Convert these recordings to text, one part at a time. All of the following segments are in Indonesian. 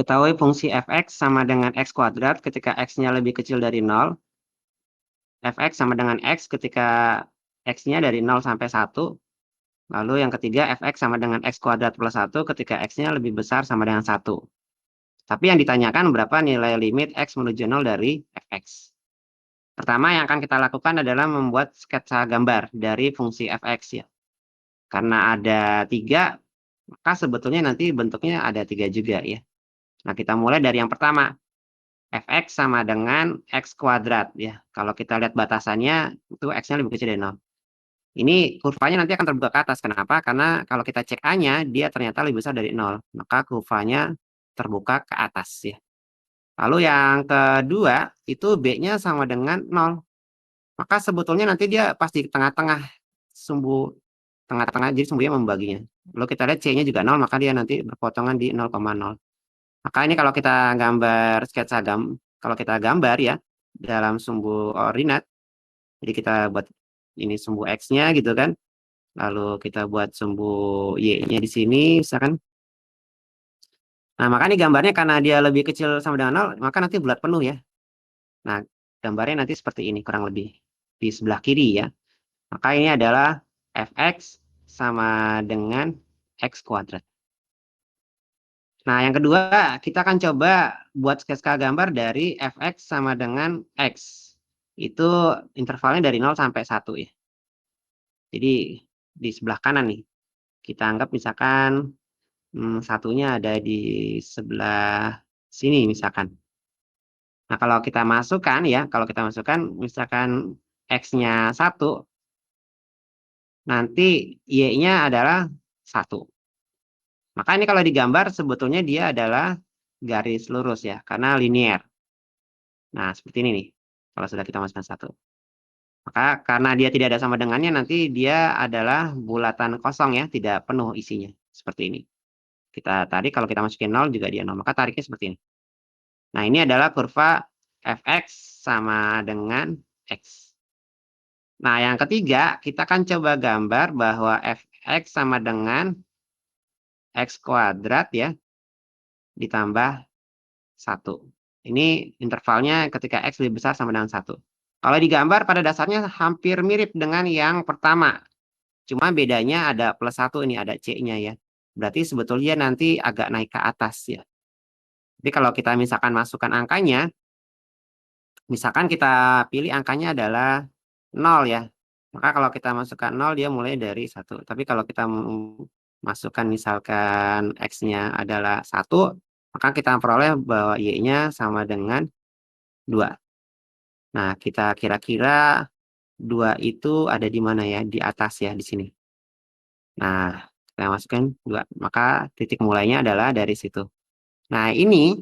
Diketahui fungsi fx sama dengan x kuadrat ketika x-nya lebih kecil dari 0. Fx sama dengan x ketika x-nya dari 0 sampai 1. Lalu yang ketiga, fx sama dengan x kuadrat plus 1 ketika x-nya lebih besar sama dengan 1. Tapi yang ditanyakan berapa nilai limit x menuju 0 dari fx. Pertama yang akan kita lakukan adalah membuat sketsa gambar dari fungsi fx ya. Karena ada 3, maka sebetulnya nanti bentuknya ada 3 juga ya. Nah, kita mulai dari yang pertama. Fx sama dengan x kuadrat ya. Kalau kita lihat batasannya, itu x-nya lebih kecil dari 0. Ini kurvanya nanti akan terbuka ke atas. Kenapa? Karena kalau kita cek A-nya, dia ternyata lebih besar dari 0. Maka kurvanya terbuka ke atas ya. Lalu yang kedua, itu B-nya sama dengan 0. Maka sebetulnya nanti dia pasti tengah-tengah sumbu tengah-tengah, jadi sumbunya membaginya. Lalu kita lihat C-nya juga 0, maka dia nanti berpotongan di 0,0. Maka ini kalau kita gambar sketsa kalau kita gambar ya dalam sumbu ordinat, jadi kita buat ini sumbu x-nya gitu kan, lalu kita buat sumbu y-nya di sini misalkan. Nah, maka ini gambarnya karena dia lebih kecil sama dengan 0, maka nanti bulat penuh ya. Nah, gambarnya nanti seperti ini kurang lebih di sebelah kiri ya. Maka ini adalah fx sama dengan x kuadrat. Nah, yang kedua, kita akan coba buat sketsa gambar dari fx sama dengan x. Itu intervalnya dari 0 sampai 1 ya. Jadi, di sebelah kanan nih. Kita anggap misalkan satunya ada di sebelah sini misalkan. Nah, kalau kita masukkan ya, misalkan x-nya 1, nanti y-nya adalah 1. Maka ini kalau digambar sebetulnya dia adalah garis lurus ya, karena linear. Nah, seperti ini nih, kalau sudah kita masukkan 1. Maka karena dia tidak ada sama dengannya, nanti dia adalah bulatan kosong ya, tidak penuh isinya. Seperti ini. Kita tarik, kalau kita masukin 0 juga dia 0. Maka tariknya seperti ini. Nah, ini adalah kurva fx sama dengan x. Nah, yang ketiga, kita akan coba gambar bahwa fx sama dengan x kuadrat ya, ditambah 1. Ini intervalnya ketika x lebih besar sama dengan 1. Kalau digambar pada dasarnya hampir mirip dengan yang pertama. Cuma bedanya ada plus 1 ini, ada C-nya ya. Berarti sebetulnya nanti agak naik ke atas ya. Jadi kalau kita misalkan masukkan angkanya, misalkan kita pilih angkanya adalah 0 ya. Maka kalau kita masukkan 0 dia mulai dari 1. Tapi kalau kita masukkan misalkan X-nya adalah 1, maka kita peroleh bahwa Y-nya sama dengan 2. Nah, kita kira-kira 2 itu ada di mana ya? Di atas ya, di sini. Nah, kita masukkan 2. Maka titik mulainya adalah dari situ. Nah, ini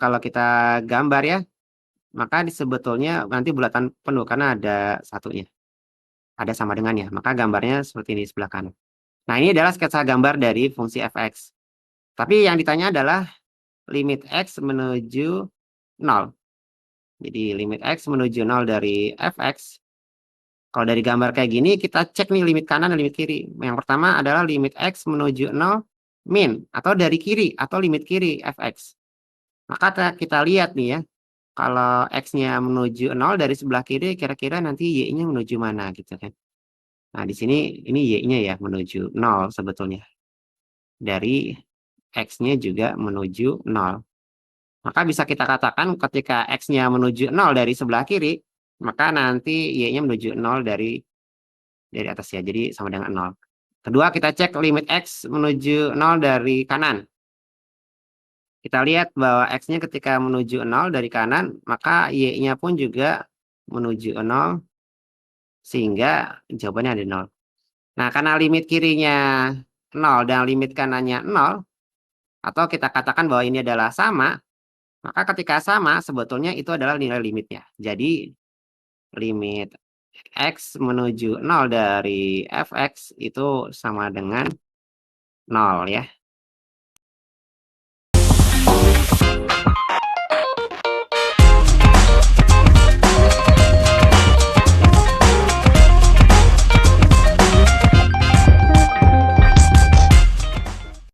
kalau kita gambar ya, maka sebetulnya nanti bulatan penuh karena ada satunya. Ada sama dengannya. Maka gambarnya seperti ini sebelah kanan. Nah, ini adalah sketsa gambar dari fungsi fx. Tapi yang ditanya adalah limit x menuju 0. Jadi limit x menuju 0 dari fx. Kalau dari gambar kayak gini, kita cek nih limit kanan dan limit kiri. Yang pertama adalah limit x menuju 0 min. Atau dari kiri, atau limit kiri fx. Maka kita lihat nih ya. Kalau x-nya menuju 0 dari sebelah kiri, kira-kira nanti y-nya menuju mana gitu kan. Nah, di sini ini y-nya ya menuju 0 sebetulnya. Dari x-nya juga menuju 0. Maka bisa kita katakan ketika x-nya menuju 0 dari sebelah kiri, maka nanti y-nya menuju 0 dari atas ya. Jadi sama dengan 0. Kedua, kita cek limit x menuju 0 dari kanan. Kita lihat bahwa x-nya ketika menuju 0 dari kanan, maka y-nya pun juga menuju 0, sehingga jawabannya ada 0. Nah, karena limit kirinya 0 dan limit kanannya 0, atau kita katakan bahwa ini adalah sama, maka ketika sama, sebetulnya itu adalah nilai limitnya. Jadi, limit x menuju 0 dari fx itu sama dengan 0 ya.